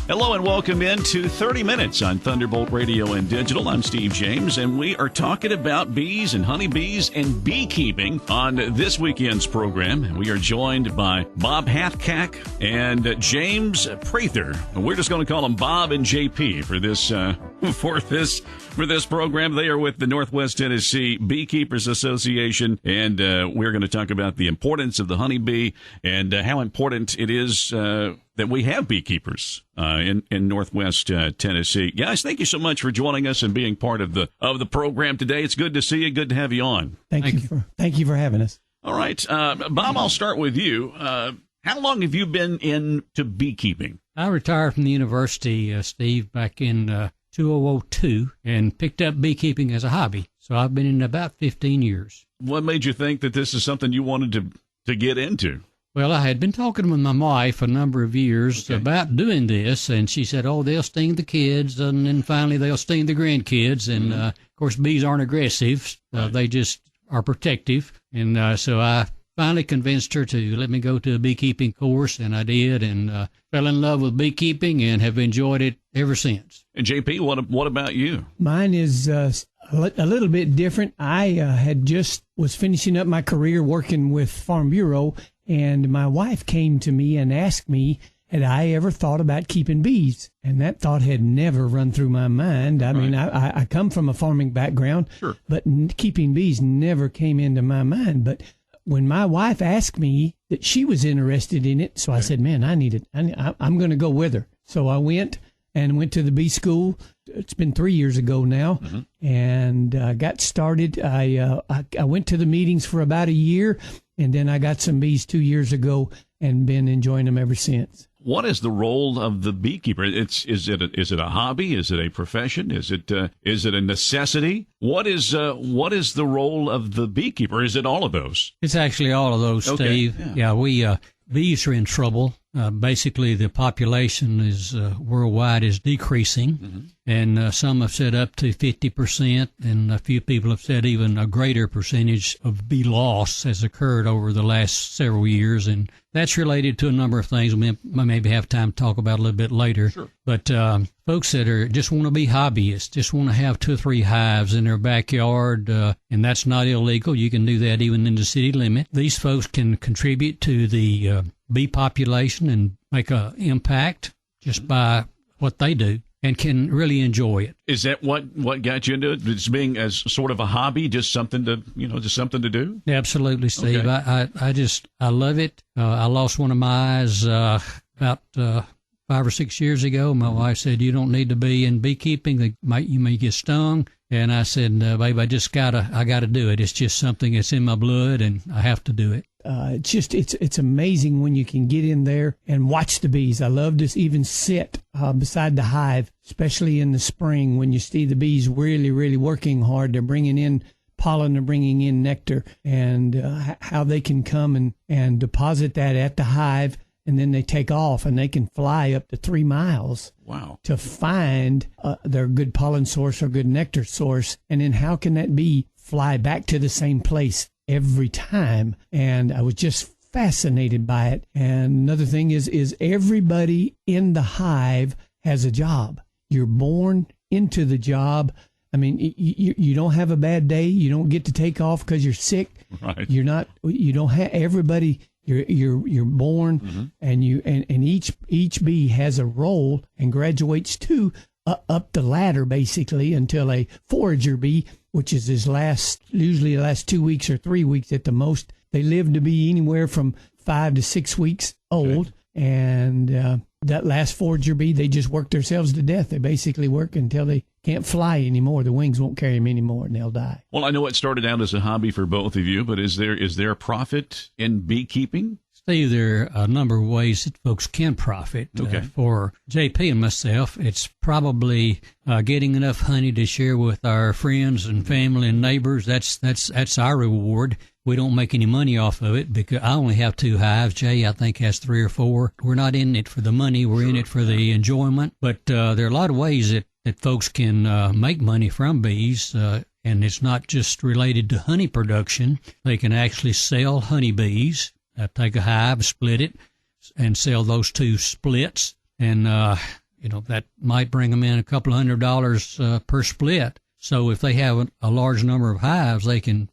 Hello and welcome into 30 Minutes on Thunderbolt Radio and Digital. I'm Steve James, and we are talking about bees and honeybees and beekeeping on this weekend's program. We are joined by Bob Hathcock and James Prather. We're just going to call them Bob and JP for this program. They are with the Northwest Tennessee Beekeepers Association, and we're going to talk about the importance of the honeybee and how important it is that we have beekeepers in Northwest Tennessee. Guys, thank you so much for joining us and being part of the program today. It's good to see you. Good to have you on. Thank you for having us. All right, Bob, I'll start with you. How long have you been into beekeeping? I retired from the university, Steve, back in 2002 and picked up beekeeping as a hobby. So I've been in about 15 years. What made you think that this is something you wanted to get into? Well, I had been talking with my wife a number of years about doing this, and she said, they'll sting the kids, and then finally they'll sting the grandkids. And, of course, bees aren't aggressive. They just are protective. And so I finally convinced her to let me go to a beekeeping course, and I did, and fell in love with beekeeping and have enjoyed it ever since. And, JP, what about you? Mine is a little bit different. I was finishing up my career working with Farm Bureau, and my wife came to me and asked me, had I ever thought about keeping bees? And that thought had never run through my mind. I mean, I come from a farming background, sure, but keeping bees never came into my mind. But when my wife asked me that she was interested in it, so I said, man, I need it. I'm going to go with her. So I went to the bee school. It's been 3 years ago now, and got started. I went to the meetings for about a year, and then I got some bees 2 years ago and been enjoying them ever since. What is the role of the beekeeper? Is it a hobby? Is it a profession? Is it a necessity? What is the role of the beekeeper? Is it all of those? It's actually all of those, Steve. Yeah, bees are in trouble. Basically, the population is worldwide is decreasing, and some have said up to 50%, and a few people have said even a greater percentage of bee loss has occurred over the last several years, and that's related to a number of things we maybe have time to talk about a little bit later. Sure. But folks that just want to be hobbyists, just want to have 2 or 3 hives in their backyard, and that's not illegal. You can do that even in the city limit. These folks can contribute to the bee population and make an impact just by what they do, and can really enjoy it. Is that what got you into it? It's being as sort of a hobby, just something to do? Absolutely, Steve. Okay. I love it. I lost one of my eyes about 5 or 6 years ago. My wife said, you don't need to be in beekeeping. You may get stung. And I said, babe, I gotta do it. It's just something that's in my blood, and I have to do it. It's amazing when you can get in there and watch the bees. I love to even sit beside the hive, especially in the spring when you see the bees really, really working hard. They're bringing in pollen, they're bringing in nectar, and how they can come and deposit that at the hive, and then they take off, and they can fly up to 3 miles. Wow. To find their good pollen source or good nectar source. And then how can that bee fly back to the same place every time? And I was just fascinated by it. And another thing is everybody in the hive has a job. You're born into the job. I mean, you don't have a bad day. You don't get to take off because you're sick. Right. You don't have everybody. You're born, and each bee has a role and graduates to up the ladder basically until a forager bee, which is usually the last 2 weeks or 3 weeks at the most. They live to be anywhere from 5 to 6 weeks old, and that last forager bee, they just work themselves to death. They basically work until they can't fly anymore. The wings won't carry them anymore, and they'll die. Well, I know it started out as a hobby for both of you, but is there a profit in beekeeping? Steve, there are a number of ways that folks can profit. Okay. For JP and myself, it's probably getting enough honey to share with our friends and family and neighbors. That's our reward. We don't make any money off of it because I only have 2 hives. Jay, I think, has 3 or 4. We're not in it for the money. We're in it for the enjoyment. But there are a lot of ways that folks can make money from bees, and it's not just related to honey production. They can actually sell honeybees, take a hive, split it, and sell those 2 splits. And that might bring them in a couple of $100 per split. So if they have a large number of hives, they can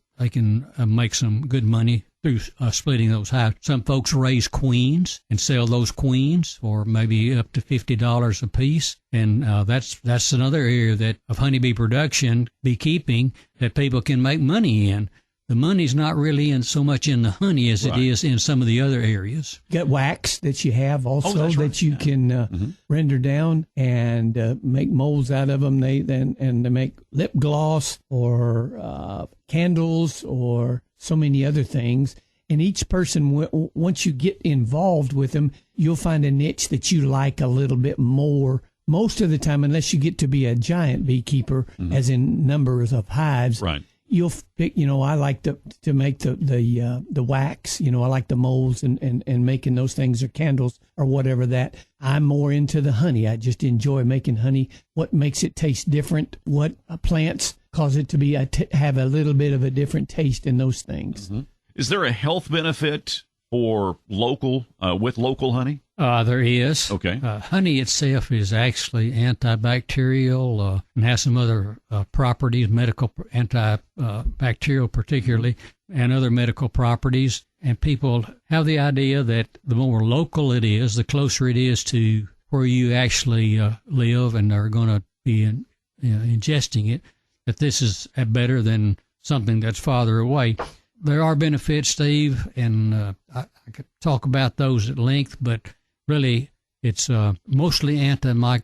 make some good money through splitting those hives. Some folks raise queens and sell those queens for maybe up to $50 a piece, and that's another area of honeybee production, beekeeping, that people can make money in. The money's not really in so much in the honey as it is in some of the other areas. Got wax that you have also that you can render down and make molds out of them. They make lip gloss or candles or so many other things. And each person, once you get involved with them, you'll find a niche that you like a little bit more. Most of the time, unless you get to be a giant beekeeper, as in numbers of hives, right. You'll pick, I like to make the wax, I like the molds and making those things, or candles or whatever that. I'm more into the honey. I just enjoy making honey. What makes it taste different? What plants cause it to be have a little bit of a different taste in those things. Mm-hmm. Is there a health benefit for local honey? There is. Okay. Honey itself is actually antibacterial and has some other properties, medical antibacterial particularly, and other medical properties. And people have the idea that the more local it is, the closer it is to where you actually live and are going to be ingesting it, that this is better than something that's farther away. There are benefits, Steve, and I could talk about those at length, but really it's mostly antibacterial,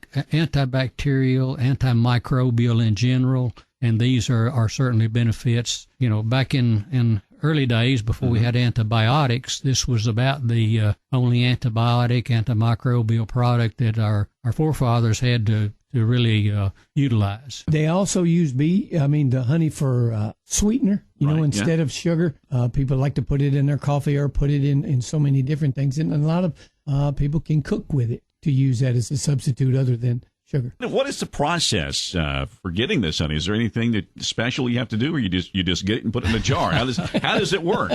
antimicrobial in general, and these are certainly benefits. Back in early days before we had antibiotics, this was about the only antimicrobial product that our forefathers had to really utilize. They also use the honey for sweetener, instead of sugar. People like to put it in their coffee or put it in so many different things. And a lot of people can cook with it to use that as a substitute other than sugar. What is the process for getting this honey? Is there anything that special you have to do, or you just get it and put it in a jar? How does it work?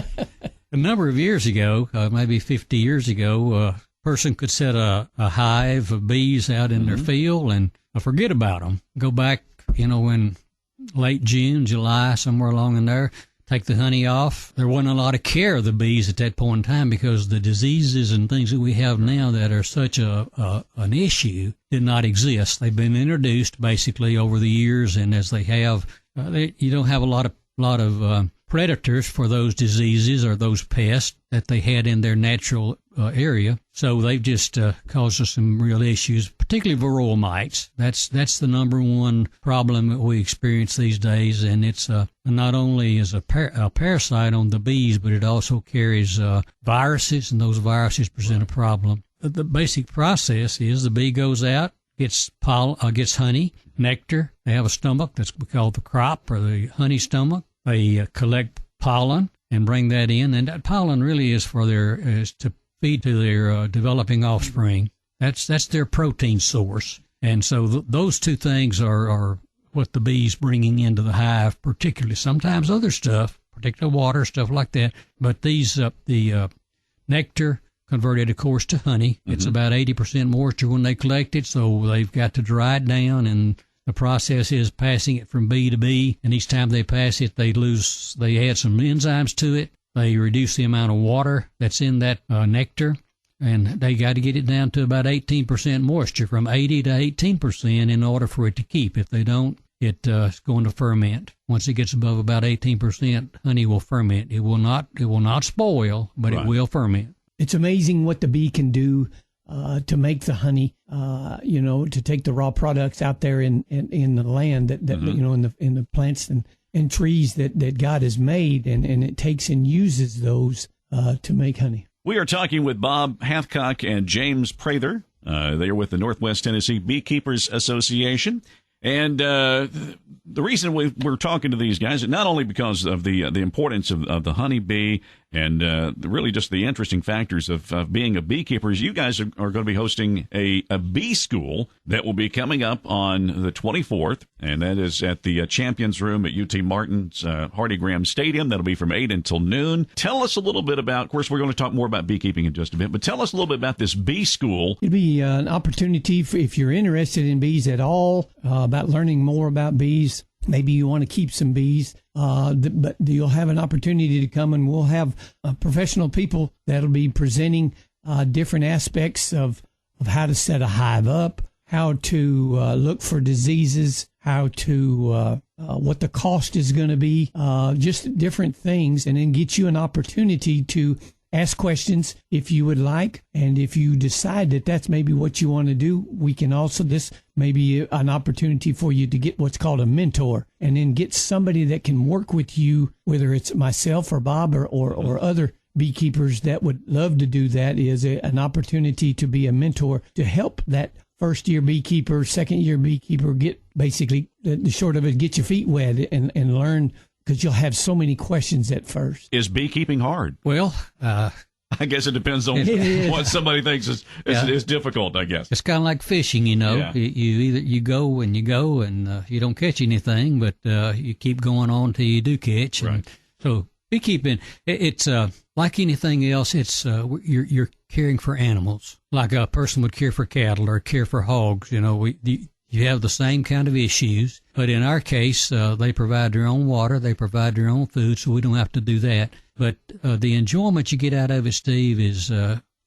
A number of years ago, maybe 50 years ago, a person could set a hive of bees out in their field and forget about them. Go back, in late June, July, somewhere along in there, take the honey off. There wasn't a lot of care of the bees at that point in time because the diseases and things that we have now that are such an issue did not exist. They've been introduced basically over the years, and as they have, you don't have a lot of predators for those diseases or those pests that they had in their natural area. So they've just caused us some real issues, particularly varroa mites. That's the number one problem that we experience these days, and it's not only is a parasite on the bees, but it also carries viruses, and those viruses present a problem. The basic process is the bee goes out, gets honey, nectar. They have a stomach that's called the crop or the honey stomach. They collect pollen and bring that in, and that pollen really is to feed to their developing offspring. That's their protein source, and so those two things are what the bees bringing into the hive, particularly. Sometimes other stuff, particularly water, stuff like that. But these the nectar converted, of course, to honey. It's about 80% moisture when they collect it, so they've got to dry it down, and the process is passing it from bee to bee, and each time they pass it, they add some enzymes to it. They reduce the amount of water that's in that nectar, and they got to get it down to about 18% moisture, from 80 to 18% in order for it to keep. If they don't, it's going to ferment. Once it gets above about 18%, honey will ferment. It will not spoil, but It will ferment. It's amazing what the bee can do to make the honey, to take the raw products out there in the land that in the plants and trees that God has made, and it takes and uses those to make honey. We are talking with Bob Hathcock and James Prather. They are with the Northwest Tennessee Beekeepers Association. And the reason we're talking to these guys is not only because of the importance of the honeybee and really just the interesting factors of being a beekeeper. You guys are going to be hosting a bee school that will be coming up on the 24th, and that is at the Champions Room at UT Martin's Hardy Graham Stadium. That'll be from 8 until noon. Tell us a little bit about, of course, we're going to talk more about beekeeping in just a bit, but tell us a little bit about this bee school. It'll be an opportunity for, if you're interested in bees at all, about learning more about bees. Maybe you want to keep some bees, but you'll have an opportunity to come, and we'll have professional people that'll be presenting different aspects of how to set a hive up, how to look for diseases, how to what the cost is going to be, just different things, and then get you an opportunity to ask questions if you would like. And if you decide that that's maybe what you want to do, we can also, this may be an opportunity for you to get what's called a mentor, and then get somebody that can work with you, whether it's myself or Bob or other beekeepers that would love to do that. Is an opportunity to be a mentor to help that first-year beekeeper, second-year beekeeper get, basically, the short of it, get your feet wet and learn, because you'll have so many questions at first. Is beekeeping hard? Well, I guess it depends on what somebody thinks is difficult, I guess. It's kind of like fishing, you know. Yeah. You go and you don't catch anything, but you keep going on till you do catch. Right. And so beekeeping, it's like anything else. It's you're caring for animals, like a person would care for cattle or care for hogs. You know, you have the same kind of issues, but in our case, they provide their own water, they provide their own food, so we don't have to do that. But the enjoyment you get out of it, Steve, is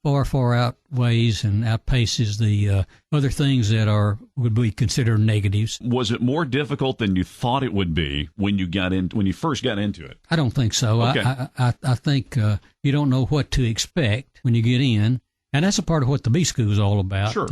far outweighs and outpaces the other things that would be considered negatives. Was it more difficult than you thought it would be when you first got into it? I don't think so. Okay. I think you don't know what to expect when you get in. And that's a part of what the bee school is all about. Sure.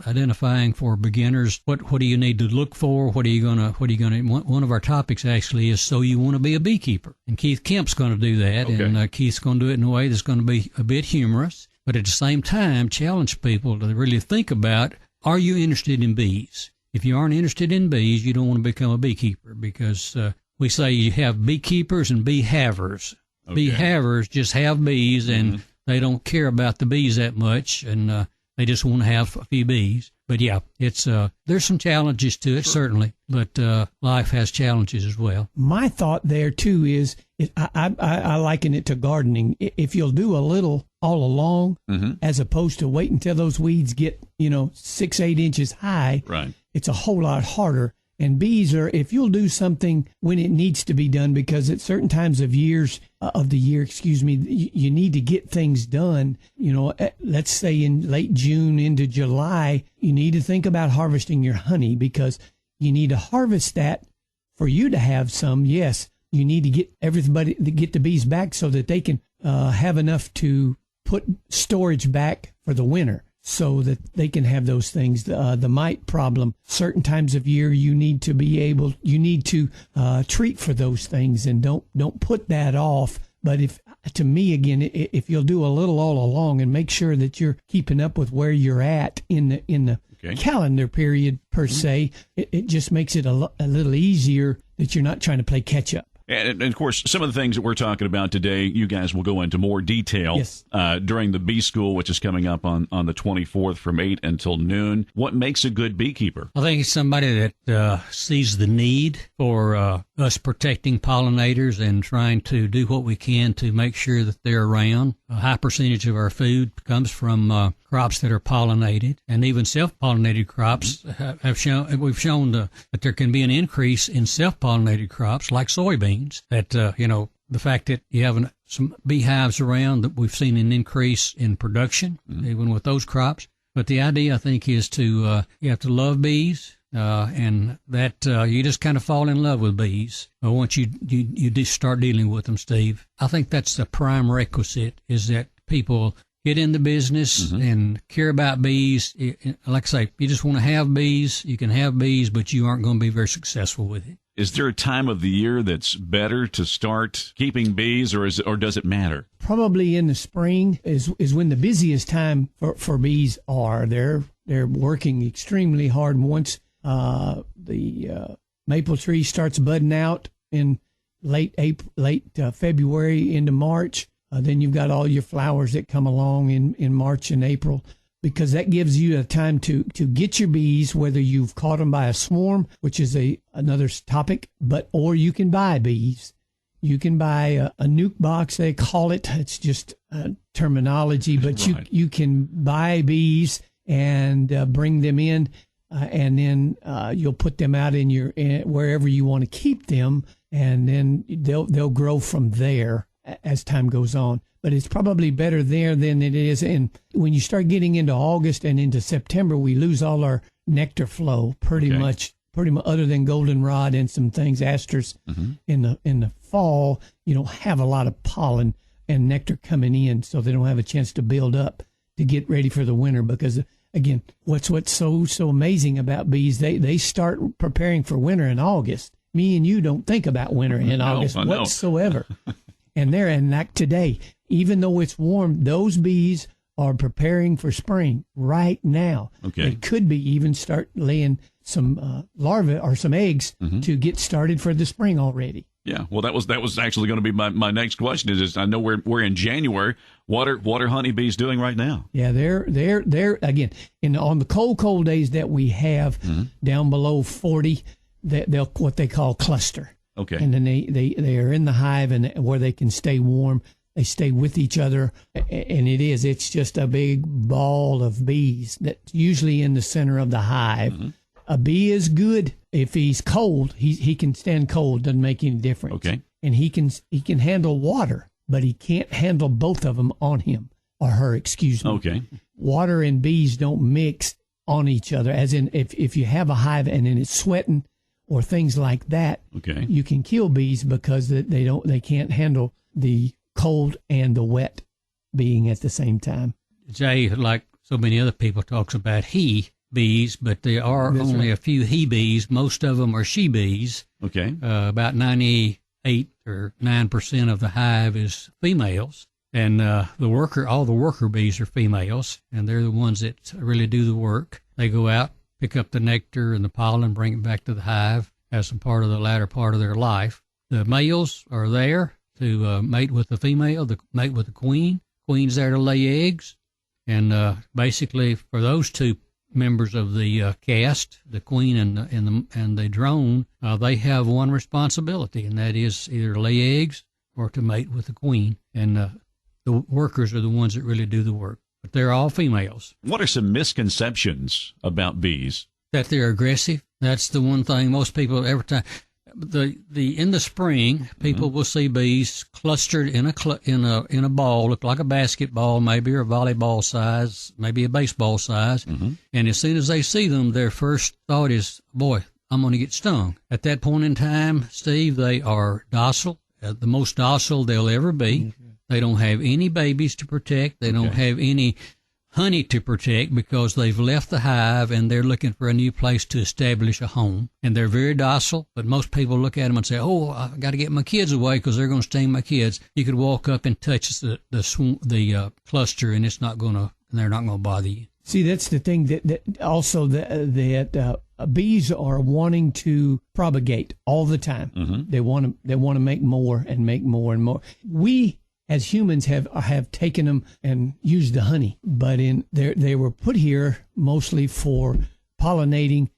Identifying for beginners, what do you need to look for? What are you gonna? One of our topics actually is, so you want to be a beekeeper, and Keith Kemp's going to do that, okay. And Keith's going to do it in a way that's going to be a bit humorous, but at the same time challenge people to really think about: are you interested in bees? If you aren't interested in bees, you don't want to become a beekeeper, because we say you have beekeepers and bee havers. Okay. Bee havers just have bees and. Mm-hmm. They don't care about the bees that much, and they just want to have a few bees. But yeah, it's there's some challenges to it, certainly, but life has challenges as well. My thought there too is I liken it to gardening. If you'll do a little all along, mm-hmm. as opposed to wait until those weeds get 6-8 inches high, right. It's a whole lot harder. And bees are, if you'll do something when it needs to be done, because at certain times of the year, you need to get things done. Let's say in late June into July, you need to think about harvesting your honey, because you need to harvest that for you to have some. Yes, you need to get everybody to get the bees back so that they can have enough to put storage back for the winter, so that they can have those things. The mite problem, certain times of year, you need to treat for those things, and don't put that off. But to me, again, if you'll do a little all along and make sure that you're keeping up with where you're at in the okay. calendar period per mm-hmm. se, it just makes it a little easier that you're not trying to play catch up. And, of course, some of the things that we're talking about today, you guys will go into more detail yes. During the bee school, which is coming up on the 24th from 8 until noon. What makes a good beekeeper? I think it's somebody that sees the need for us protecting pollinators and trying to do what we can to make sure that they're around. A high percentage of our food comes from crops that are pollinated, and even self-pollinated crops we've shown that there can be an increase in self-pollinated crops like soybeans. That the fact that you have some beehives around, that we've seen an increase in production even with those crops. But the idea, I think, is to you have to love bees. And that you just kind of fall in love with bees once you just start dealing with them, Steve. I think that's the prime requisite, is that people get in the business mm-hmm. and care about bees. Like I say, you just want to have bees. You can have bees, but you aren't going to be very successful with it. Is there a time of the year that's better to start keeping bees, or does it matter? Probably in the spring is when the busiest time for bees are. They're working extremely hard once the maple tree starts budding out in late February into March. Then you've got all your flowers that come along in March and April, because that gives you a time to get your bees, whether you've caught them by a swarm, which is another topic, or you can buy bees. You can buy a nuke box, they call it. It's just terminology, but right. you can buy bees and bring them in, and then you'll put them out in wherever you want to keep them, and then they'll grow from there as time goes on. But it's probably better there than it is. And when you start getting into August and into September, we lose all our nectar flow pretty much, other than goldenrod and some things, asters. In the fall, you don't have a lot of pollen and nectar coming in, so they don't have a chance to build up to get ready for the winter. Because again, what's so amazing about bees, they start preparing for winter in August. Me and you don't think about winter in August whatsoever. And like today, even though it's warm, those bees are preparing for spring right now. They could be even start laying some larvae or some eggs to get started for the spring already. Yeah, well, that was actually going to be my next question. Is I know we're in January. What are honeybees doing right now? Yeah, they're again on the cold days that we have down below 40. They'll what they call cluster. And then they are in the hive, and where they can stay warm, they stay with each other, and it's just a big ball of bees that's usually in the center of the hive. A bee is good if he's cold. He can stand cold, doesn't make any difference. And he can handle water, but he can't handle both of them on him or her. Excuse me. Water and bees don't mix on each other. As in, if you have a hive and then it's sweating or things like that, you can kill bees because they can't handle the cold and the wet being at the same time. Jay, like so many other people, talks about bees, but there are only a few he bees. Most of them are she bees. About 98 or 9% of the hive is females, and all the worker bees are females, and they're the ones that really do the work. They go out, pick up the nectar and the pollen, bring it back to the hive as a part of the latter part of their life. The males are there to mate with the female, mate with the queen. Queen's there to lay eggs, and basically for those two members of the caste, the queen and the drone, they have one responsibility, and that is either to lay eggs or to mate with the queen. And the workers are the ones that really do the work. But they're all females. What are some misconceptions about bees? That they're aggressive. That's the one thing most people every time. In the spring, people will see bees clustered in a ball, look like a basketball, maybe, or a volleyball size, maybe a baseball size. And as soon as they see them, their first thought is, "Boy, I'm going to get stung." At that point in time, Steve, they are docile, the most docile they'll ever be. They don't have any babies to protect. They don't have any honey to protect because they've left the hive and they're looking for a new place to establish a home. And they're very docile, but most people look at them and say, "Oh, I've got to get my kids away because they're going to sting my kids." You could walk up and touch the cluster, and they're not going to bother you. See, that's the thing that also that bees are wanting to propagate all the time. They want to make more and make more and more. We as humans have taken them and used the honey, but they were put here mostly for pollinating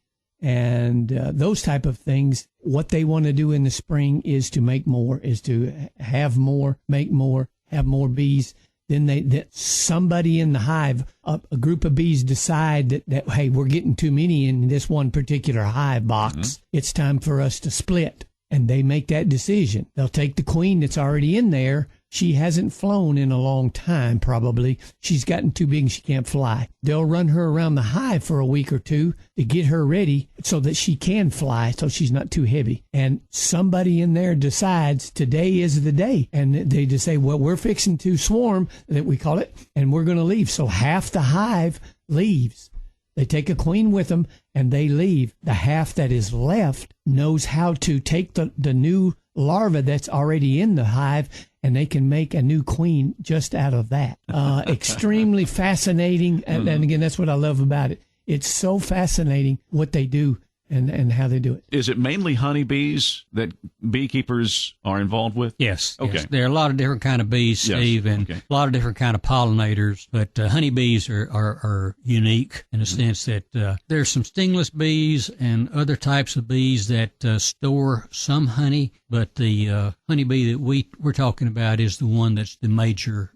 and those type of things. What they want to do in the spring is to make more, is to have more, make more, have more bees. Then somebody in the hive, a group of bees decide that hey, we're getting too many in this one particular hive box. It's time for us to split. And they make that decision. They'll take the queen that's already in there. She hasn't flown in a long time, probably. She's gotten too big and she can't fly. They'll run her around the hive for a week or two to get her ready so that she can fly, so she's not too heavy. And somebody in there decides today is the day. And they just say, well, we're fixing to swarm, that we call it, and we're going to leave. So half the hive leaves. They take a queen with them and they leave. The half that is left knows how to take the new larva that's already in the hive, and they can make a new queen just out of that. Extremely fascinating. And again, that's what I love about it. It's so fascinating what they do. and how they do it. Is it mainly honeybees that beekeepers are involved with? Yes. Okay. Yes. There are a lot of different kind of bees, Steve, and a lot of different kind of pollinators. But honeybees are unique in the sense that there's some stingless bees and other types of bees that store some honey. But the honeybee that we're talking about is the one that's the major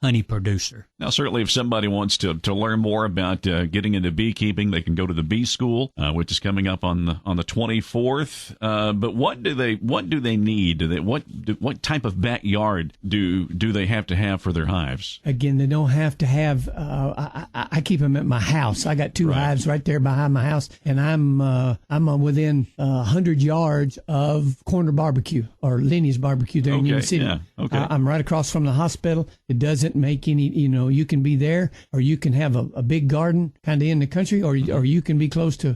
honey producer. Now, certainly, if somebody wants to learn more about getting into beekeeping, they can go to the Bee School, which is coming up on the 24th. But what do they need? What type of backyard do they have to have for their hives? Again, they don't have to have. I keep them at my house. I got 2 hives right there behind my house, and I'm within 100 yards of Corner Barbecue or Lenny's Barbecue there in Union City. Yeah, okay. I'm right across from the hospital. It doesn't make any. You can be there, or you can have a big garden kind of in the country, or you can be close to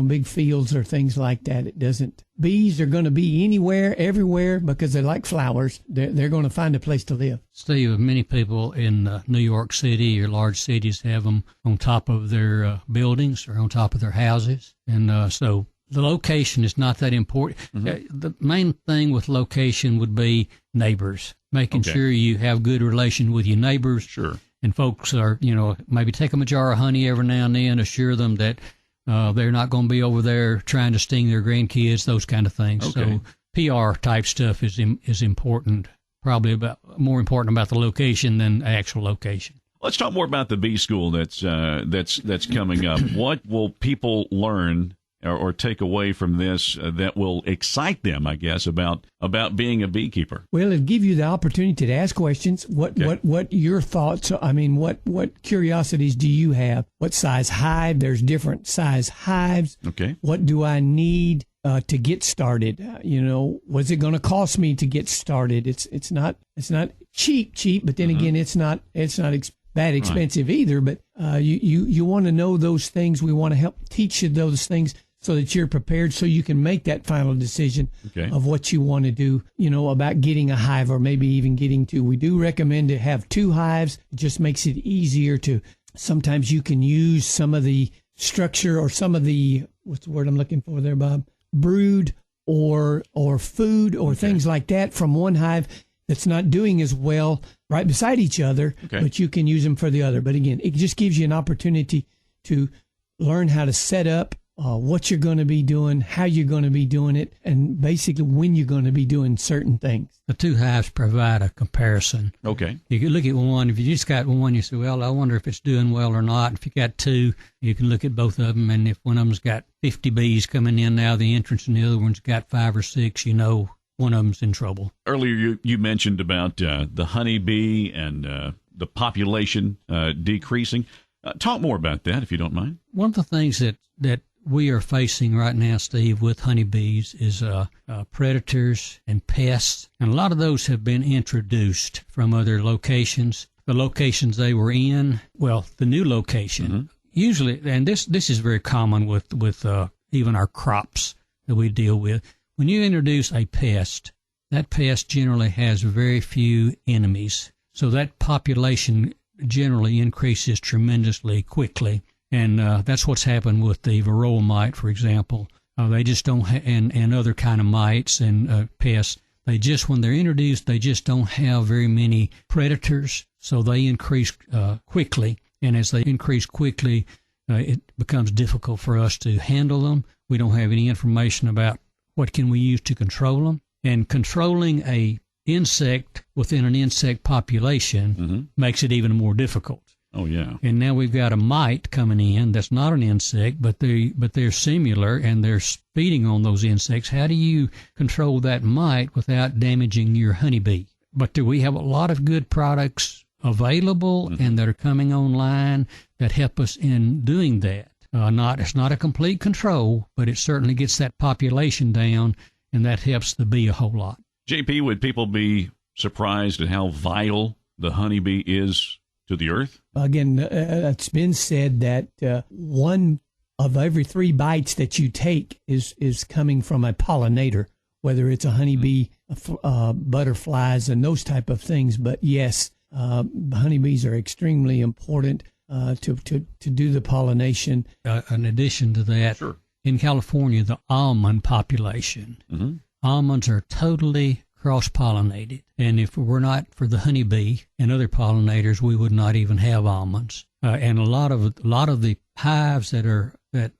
big fields or things like that. It doesn't. Bees are going to be anywhere, everywhere, because they like flowers. They're going to find a place to live. Steve, many people in New York City or large cities have them on top of their buildings or on top of their houses. And so the location is not that important. Mm-hmm. The main thing with location would be neighbors, making sure you have good relation with your neighbors. Sure. And folks are, maybe take them a jar of honey every now and then, assure them that they're not going to be over there trying to sting their grandkids, those kind of things. Okay. So PR type stuff is important, probably more important about the location than the actual location. Let's talk more about the Bee School that's coming up. What will people learn or take away from this that will excite them, I guess, about being a beekeeper? Well, it'll give you the opportunity to ask questions. What your thoughts? I mean, what curiosities do you have? What size hive? There's different size hives. Okay. What do I need to get started? What's it going to cost me to get started? It's not cheap, but then again, it's not that expensive either. But you want to know those things. We want to help teach you those things, so that you're prepared, so you can make that final decision of what you want to do, about getting a hive or maybe even getting 2. We do recommend to have 2 hives. It just makes it easier sometimes you can use some of the structure or some of the, what's the word I'm looking for there, Bob? Brood or food or things like that from one hive that's not doing as well right beside each other, but you can use them for the other. But again, it just gives you an opportunity to learn how to set up what you're going to be doing, how you're going to be doing it, and basically when you're going to be doing certain things. The 2 hives provide a comparison. Okay. You can look at one. If you just got one, you say, well, I wonder if it's doing well or not. If you got 2, you can look at both of them, and if one of them's got 50 bees coming in now the entrance, and the other one's got 5 or 6, one of them's in trouble. Earlier, you mentioned about the honeybee and the population decreasing. Talk more about that, if you don't mind. One of the things that we are facing right now, Steve, with honeybees is predators and pests. And a lot of those have been introduced from other locations. The locations they were in, the new location, usually, and this is very common with even our crops that we deal with. When you introduce a pest, that pest generally has very few enemies. So that population generally increases tremendously quickly. And that's what's happened with the varroa mite, for example. They just don't, and other kind of mites and pests. They just, when they're introduced, they just don't have very many predators, so they increase quickly. And as they increase quickly, it becomes difficult for us to handle them. We don't have any information about what can we use to control them. And controlling a insect within an insect population makes it even more difficult. Oh, yeah. And now we've got a mite coming in that's not an insect, but they're similar, and they're feeding on those insects. How do you control that mite without damaging your honeybee? But we have a lot of good products available and that are coming online that help us in doing that. It's not a complete control, but it certainly gets that population down, and that helps the bee a whole lot. JP, would people be surprised at how vital the honeybee is to the earth? Again, it's been said that 1 of every 3 bites that you take is coming from a pollinator, whether it's a honeybee, butterflies, and those type of things. But yes, honeybees are extremely important to do the pollination. In addition to that, in California, the almond population. Mm-hmm. Almonds are totally cross-pollinated, and if it were not for the honeybee and other pollinators, we would not even have almonds. And a lot of the hives that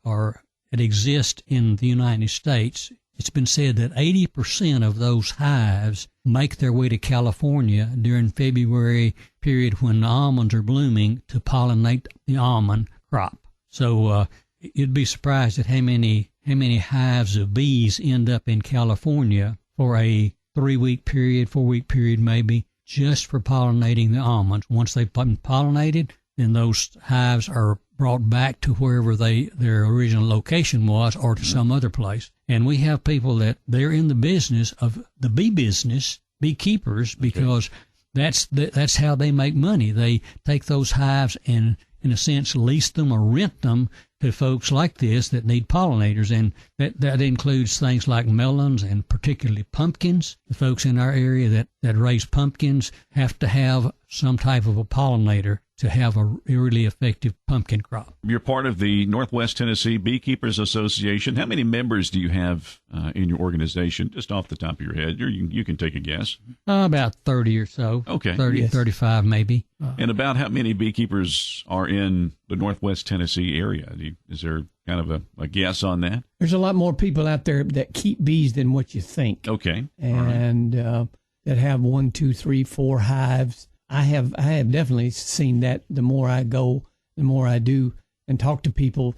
exist in the United States, it's been said that 80% of those hives make their way to California during February period when the almonds are blooming to pollinate the almond crop. So you'd be surprised at how many hives of bees end up in California for a 3-week period, 4-week period maybe, just for pollinating the almonds. Once they've been pollinated, then those hives are brought back to wherever their original location was, or to some other place. And we have people that they're in the business of the bee business, beekeepers, because that's how they make money. They take those hives and, in a sense, lease them or rent them to folks like this that need pollinators, and that includes things like melons and particularly pumpkins. The folks in our area that raise pumpkins have to have some type of a pollinator to have a really effective pumpkin crop. You're part of the Northwest Tennessee Beekeepers Association. How many members do you have in your organization, just off the top of your head? You can take a guess. About 30 or so. Okay. 30, yes. 35 maybe. And about how many beekeepers are in the Northwest Tennessee area? Is there kind of a guess on that? There's a lot more people out there that keep bees than what you think. Okay. And that have 1, 2, 3, 4 hives. I have definitely seen that. The more I go, the more I do and talk to people,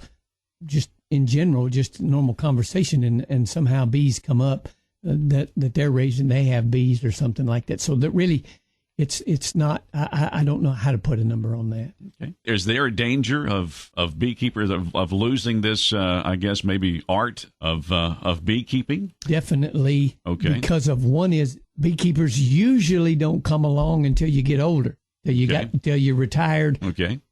just in general, just normal conversation, and somehow bees come up that they're raising, they have bees or something like that. So that really, it's not. I don't know how to put a number on that. Okay. Is there a danger of beekeepers of losing this? I guess maybe art of beekeeping. Definitely. Okay. Because of one is, beekeepers usually don't come along until you get older, till you're retired,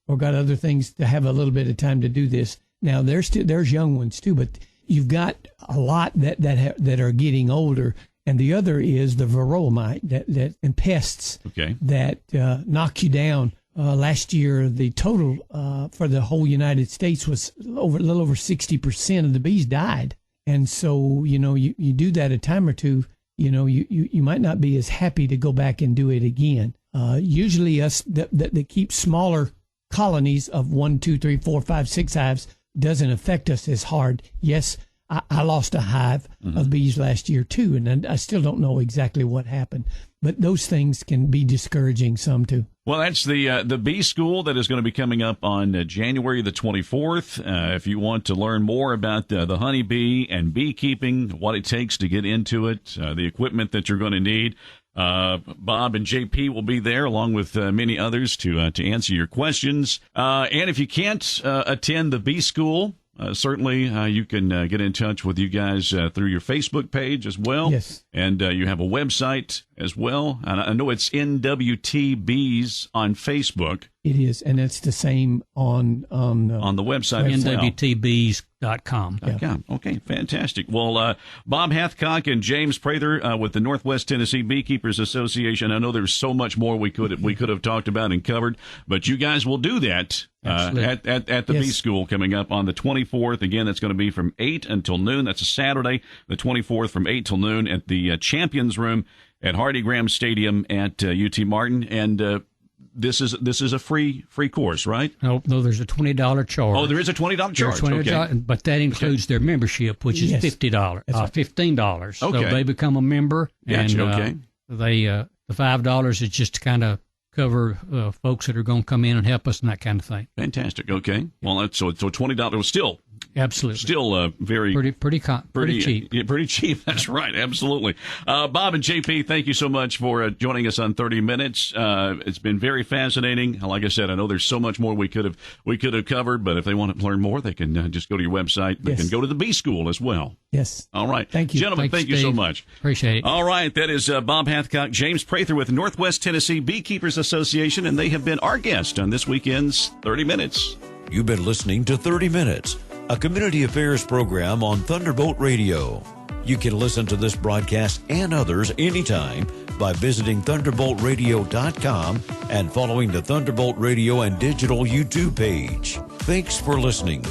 or got other things to have a little bit of time to do this. Now there's young ones too, but you've got a lot that are getting older, and the other is the varroa mite that and pests that knock you down. Last year, the total for the whole United States was a little over 60% of the bees died, and so you do that a time or two. You might not be as happy to go back and do it again. Usually us that keep smaller colonies of 1, 2, 3, 4, 5, 6 hives doesn't affect us as hard. Yes, I lost a hive of bees last year too, and I still don't know exactly what happened. But those things can be discouraging some too. Well, that's the bee school that is going to be coming up on January the 24th. If you want to learn more about the honeybee and beekeeping, what it takes to get into it, the equipment that you're going to need, Bob and JP will be there along with many others to answer your questions. And if you can't attend the bee school, certainly you can get in touch with you guys through your Facebook page as well. Yes. And you have a website as well. And I know it's NWT Bees on Facebook. It is, and it's the same on the website as well. NWTBees.com. Yeah. Okay, fantastic. Well, Bob Hathcock and James Prather with the Northwest Tennessee Beekeepers Association. I know there's so much more we could have talked about and covered, but you guys will do that at the Bee School coming up on the 24th. Again, that's going to be from 8 until noon. That's a Saturday, the 24th, from 8 till noon at the Champions Room at Hardy Graham Stadium at UT Martin. And this is a free course, right? No, there's a $20 charge. Oh, there is a $20 charge. Okay. But that includes their membership, which is $50, $15. Okay. So they become a member, Gotcha. and the $5 is just to kind of cover folks that are going to come in and help us and that kind of thing. Fantastic. Okay. Well, so $20 was still. Absolutely. Still very pretty cheap. Yeah, pretty cheap. That's right. Absolutely. Bob and JP, thank you so much for joining us on 30 Minutes. It's been very fascinating. Like I said, I know there's so much more we could have covered, but if they want to learn more, they can just go to your website. They can go to the Bee School as well. Yes. All right. Thank you. Gentlemen, thank you so much. Appreciate it. All right. That is Bob Hathcock, James Prather with Northwest Tennessee Beekeepers Association, and they have been our guest on this weekend's 30 Minutes. You've been listening to 30 Minutes, a community affairs program on Thunderbolt Radio. You can listen to this broadcast and others anytime by visiting thunderboltradio.com and following the Thunderbolt Radio and Digital YouTube page. Thanks for listening.